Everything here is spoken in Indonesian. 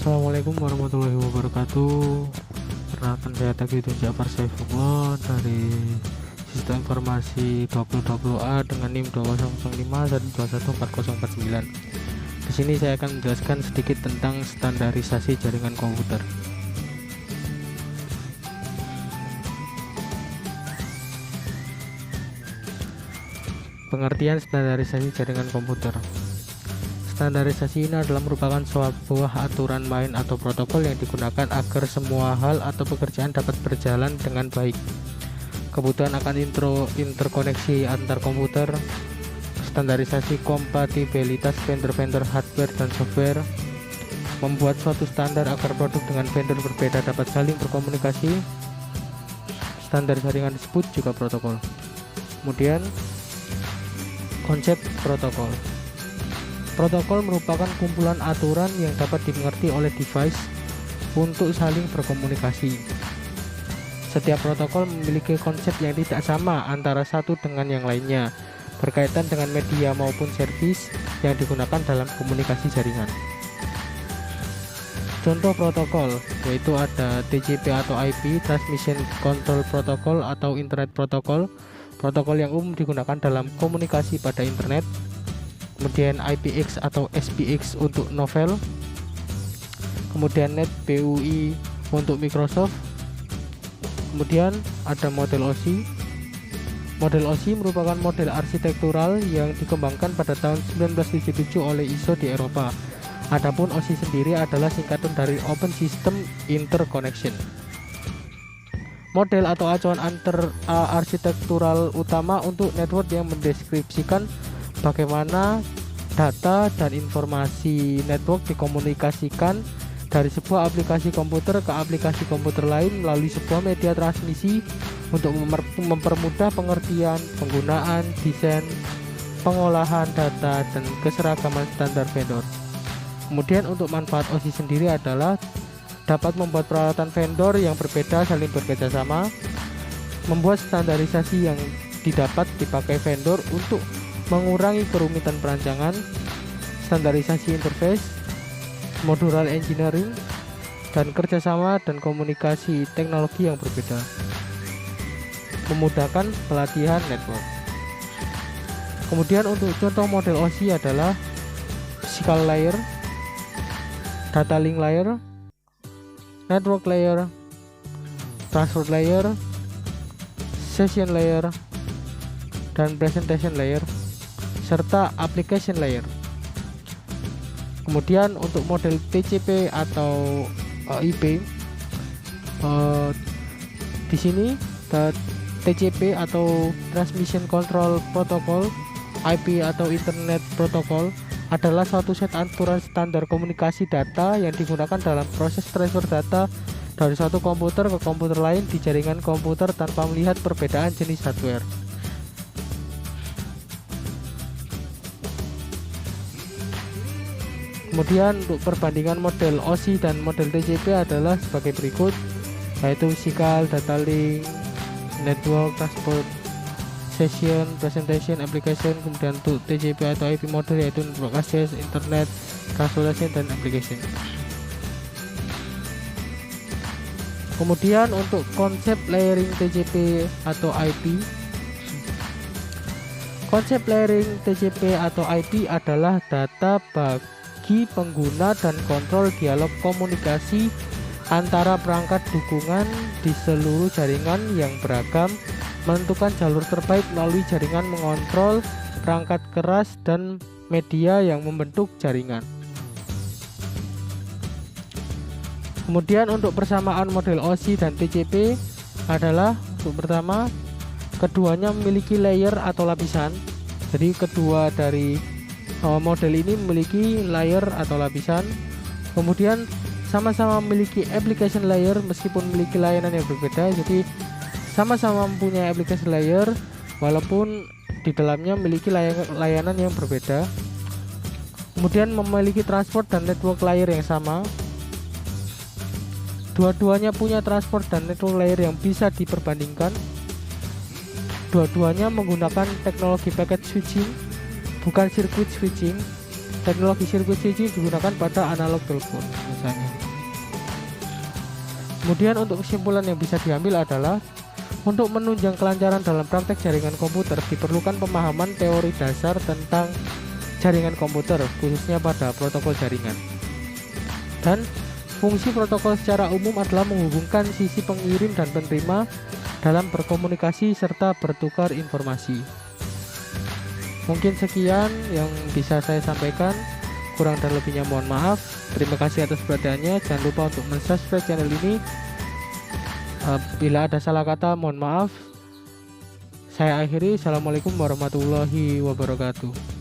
Assalamualaikum warahmatullahi wabarakatuh. Perkenalkan, saya Tagih Jafar Saifullah dari Sistem Informasi 2020A dengan NIM 200512140409. Di sini saya akan menjelaskan sedikit tentang standarisasi jaringan komputer. Pengertian standarisasi jaringan komputer. Standarisasi ini adalah merupakan sebuah aturan main atau protokol yang digunakan agar semua hal atau pekerjaan dapat berjalan dengan baik. Kebutuhan akan interkoneksi antar komputer, standarisasi kompatibilitas vendor-vendor hardware dan software, membuat suatu standar agar produk dengan vendor berbeda dapat saling berkomunikasi. Standar jaringan disebut juga protokol. Kemudian konsep protokol. Protokol merupakan kumpulan aturan yang dapat dimengerti oleh device untuk saling berkomunikasi. Setiap protokol memiliki konsep yang tidak sama antara satu dengan yang lainnya, berkaitan dengan media maupun servis yang digunakan dalam komunikasi jaringan. Contoh protokol yaitu ada TCP atau IP, Transmission Control Protocol atau Internet Protocol, protokol yang umum digunakan dalam komunikasi pada internet. Kemudian IPX atau SPX untuk novel, kemudian NetBEUI untuk Microsoft. Kemudian ada model OSI. Model OSI merupakan model arsitektural yang dikembangkan pada tahun 1977 oleh ISO di Eropa. Adapun OSI sendiri adalah singkatan dari Open System Interconnection. Model atau acuan arsitektural utama untuk network yang mendeskripsikan bagaimana data dan informasi network dikomunikasikan dari sebuah aplikasi komputer ke aplikasi komputer lain melalui sebuah media transmisi untuk mempermudah pengertian, penggunaan, desain, pengolahan data, dan keseragaman standar vendor. Kemudian untuk manfaat OSI sendiri adalah dapat membuat peralatan vendor yang berbeda saling bekerja sama, membuat standarisasi yang didapat dipakai vendor untuk mengurangi kerumitan perancangan, standarisasi interface, modular engineering, dan kerjasama dan komunikasi teknologi yang berbeda, memudahkan pelatihan network. Kemudian untuk contoh model OSI adalah physical layer, data link layer, network layer, transport layer, session layer, dan presentation layer, serta application layer. Kemudian untuk model TCP atau IP, di sini TCP atau Transmission Control Protocol, IP atau Internet Protocol adalah suatu set aturan standar komunikasi data yang digunakan dalam proses transfer data dari suatu komputer ke komputer lain di jaringan komputer tanpa melihat perbedaan jenis hardware. Kemudian untuk perbandingan model OSI dan model TCP adalah sebagai berikut, yaitu physical, data link, network, transport, session, presentation, application. Kemudian untuk TCP atau IP model yaitu network access, internet, transportation, dan application. Kemudian untuk konsep layering TCP atau IP, konsep layering TCP atau IP adalah data bagi pengguna dan kontrol dialog komunikasi antara perangkat dukungan di seluruh jaringan yang beragam, menentukan jalur terbaik melalui jaringan, mengontrol perangkat keras dan media yang membentuk jaringan. Kemudian untuk persamaan model OSI dan TCP adalah, untuk pertama, keduanya memiliki layer atau lapisan. Jadi kedua dari model ini memiliki layer atau lapisan. Kemudian sama-sama memiliki application layer meskipun memiliki layanan yang berbeda. Jadi sama-sama mempunyai application layer walaupun di dalamnya memiliki layanan yang berbeda. Kemudian memiliki transport dan network layer yang sama. Dua-duanya punya transport dan network layer yang bisa diperbandingkan. Dua-duanya menggunakan teknologi packet switching, bukan sirkuit switching. Teknologi sirkuit switching digunakan pada analog telepon misalnya. Kemudian untuk kesimpulan yang bisa diambil adalah untuk menunjang kelancaran dalam praktek jaringan komputer diperlukan pemahaman teori dasar tentang jaringan komputer, khususnya pada protokol jaringan. Dan fungsi protokol secara umum adalah menghubungkan sisi pengirim dan penerima dalam berkomunikasi serta bertukar informasi. Mungkin sekian yang bisa saya sampaikan, kurang dan lebihnya mohon maaf. Terima kasih atas perhatiannya. Jangan lupa untuk subscribe channel ini. Bila ada salah kata mohon maaf. Saya akhiri. Assalamualaikum warahmatullahi wabarakatuh.